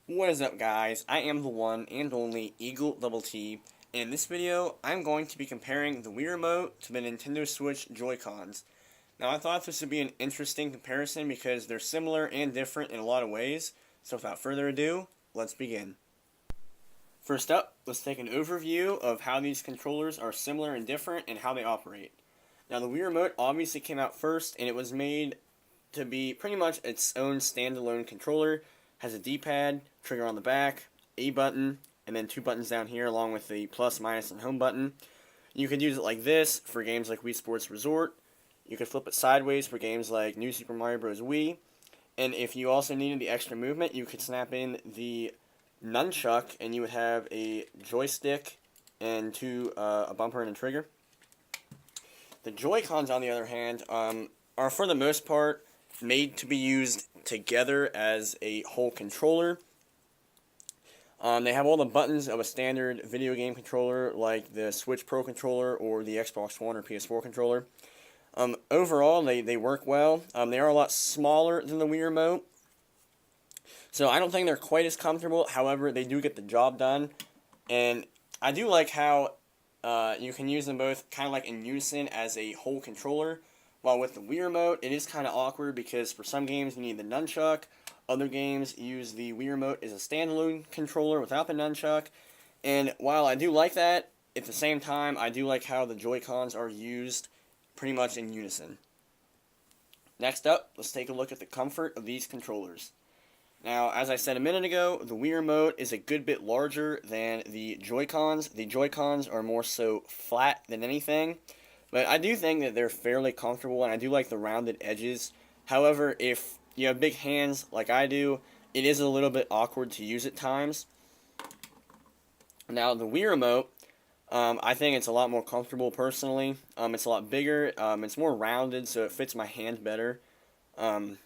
What is up, guys? I am the one and only Eagle Double T, and in this video, I'm going to be comparing the Wii Remote to the Nintendo Switch Joy-Cons. Now, I thought this would be an interesting comparison because they're similar and different in a lot of ways, so without further ado, let's begin. First up, let's take an overview of how these controllers are similar and different and how they operate. Now, the Wii Remote obviously came out first, and it was made to be pretty much its own standalone controller. Has a D-pad, trigger on the back, A button, and then two buttons down here along with the plus, minus, and home button. You could use it like this for games like Wii Sports Resort. You could flip it sideways for games like New Super Mario Bros. Wii. And if you also needed the extra movement, you could snap in the nunchuck and you would have a joystick and a bumper and a trigger. The Joy-Cons, on the other hand, are for the most part made to be used together as a whole controller. They have all the buttons of a standard video game controller like the Switch Pro controller or the Xbox One or PS4 controller. Overall, they work well. They are a lot smaller than the Wii Remote, so I don't think they're quite as comfortable. However, they do get the job done, and I do like how you can use them both kind of like in unison as a whole controller. While with the Wii Remote, it is kind of awkward because for some games you need the nunchuck. Other games use the Wii Remote as a standalone controller without the nunchuck. And while I do like that, at the same time, I do like how the Joy-Cons are used pretty much in unison. Next up, let's take a look at the comfort of these controllers. Now, as I said a minute ago, the Wii Remote is a good bit larger than the Joy-Cons. The Joy-Cons are more so flat than anything. But I do think that they're fairly comfortable, and I do like the rounded edges. However, if you have big hands like I do, it is a little bit awkward to use at times. Now, the Wii Remote, I think it's a lot more comfortable personally. It's a lot bigger. It's more rounded, so it fits my hand better. Same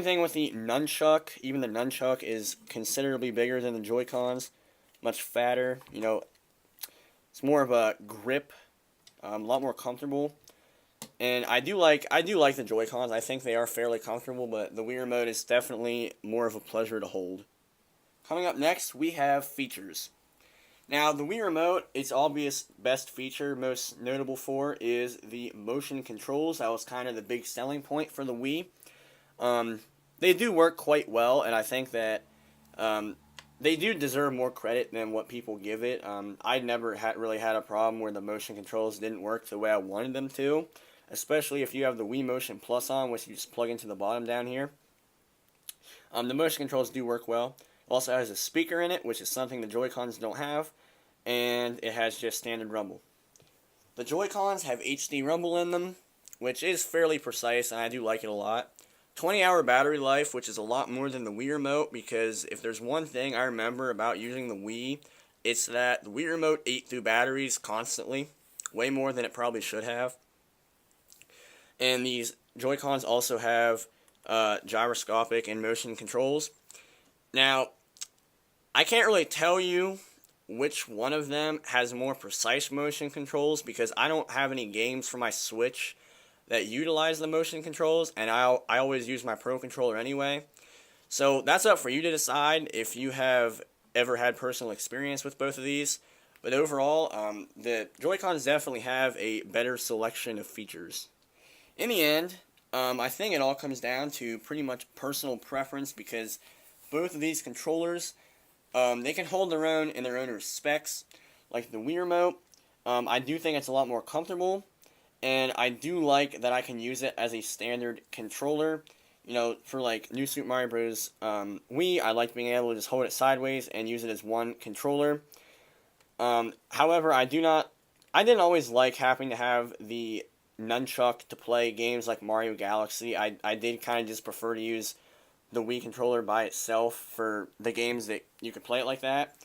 thing with the nunchuck. Even the nunchuck is considerably bigger than the Joy-Cons. Much fatter. You know, it's more of a grip. A lot more comfortable, and I do like the Joy-Cons. I think they are fairly comfortable, but the Wii Remote is definitely more of a pleasure to hold. Coming up next, we have features. Now, the Wii Remote, its obvious best feature, most notable for, is the motion controls. That was kind of the big selling point for the Wii. They do work quite well, and I think that they do deserve more credit than what people give it. I never really had a problem where the motion controls didn't work the way I wanted them to, especially if you have the Wii Motion Plus on, which you just plug into the bottom down here. The motion controls do work well. It also has a speaker in it, which is something the Joy-Cons don't have, and it has just standard rumble. The Joy-Cons have HD rumble in them, which is fairly precise, and I do like it a lot. 20-hour battery life, which is a lot more than the Wii Remote, because if there's one thing I remember about using the Wii, it's that the Wii Remote ate through batteries constantly, way more than it probably should have. And these Joy-Cons also have gyroscopic and motion controls. Now, I can't really tell you which one of them has more precise motion controls, because I don't have any games for my Switch that utilize the motion controls, and I always use my Pro controller anyway. So that's up for you to decide if you have ever had personal experience with both of these. But overall, the Joy-Cons definitely have a better selection of features. In the end, I think it all comes down to pretty much personal preference, because both of these controllers, they can hold their own in their own respects. Like the Wii Remote, I do think it's a lot more comfortable. And I do like that I can use it as a standard controller. You know, for like New Super Mario Bros. Wii, I like being able to just hold it sideways and use it as one controller. However, I didn't always like having to have the nunchuck to play games like Mario Galaxy. I did kind of just prefer to use the Wii controller by itself for the games that you could play it like that.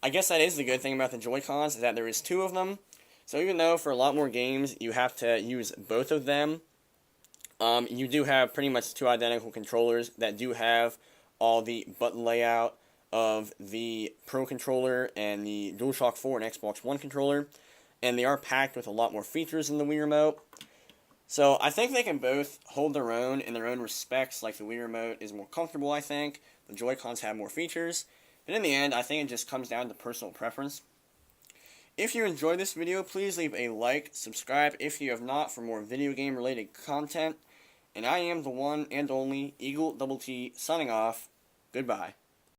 I guess that is the good thing about the Joy-Cons, is that there is two of them. So even though for a lot more games you have to use both of them, you do have pretty much two identical controllers that do have all the button layout of the Pro controller and the DualShock 4 and Xbox One controller, and they are packed with a lot more features than the Wii Remote. So I think they can both hold their own in their own respects. Like the Wii Remote is more comfortable, I think. The Joy-Cons have more features. And in the end, I think it just comes down to personal preference. If you enjoyed this video, please leave a like, subscribe if you have not for more video game related content. And I am the one and only Eagle Double T signing off. Goodbye.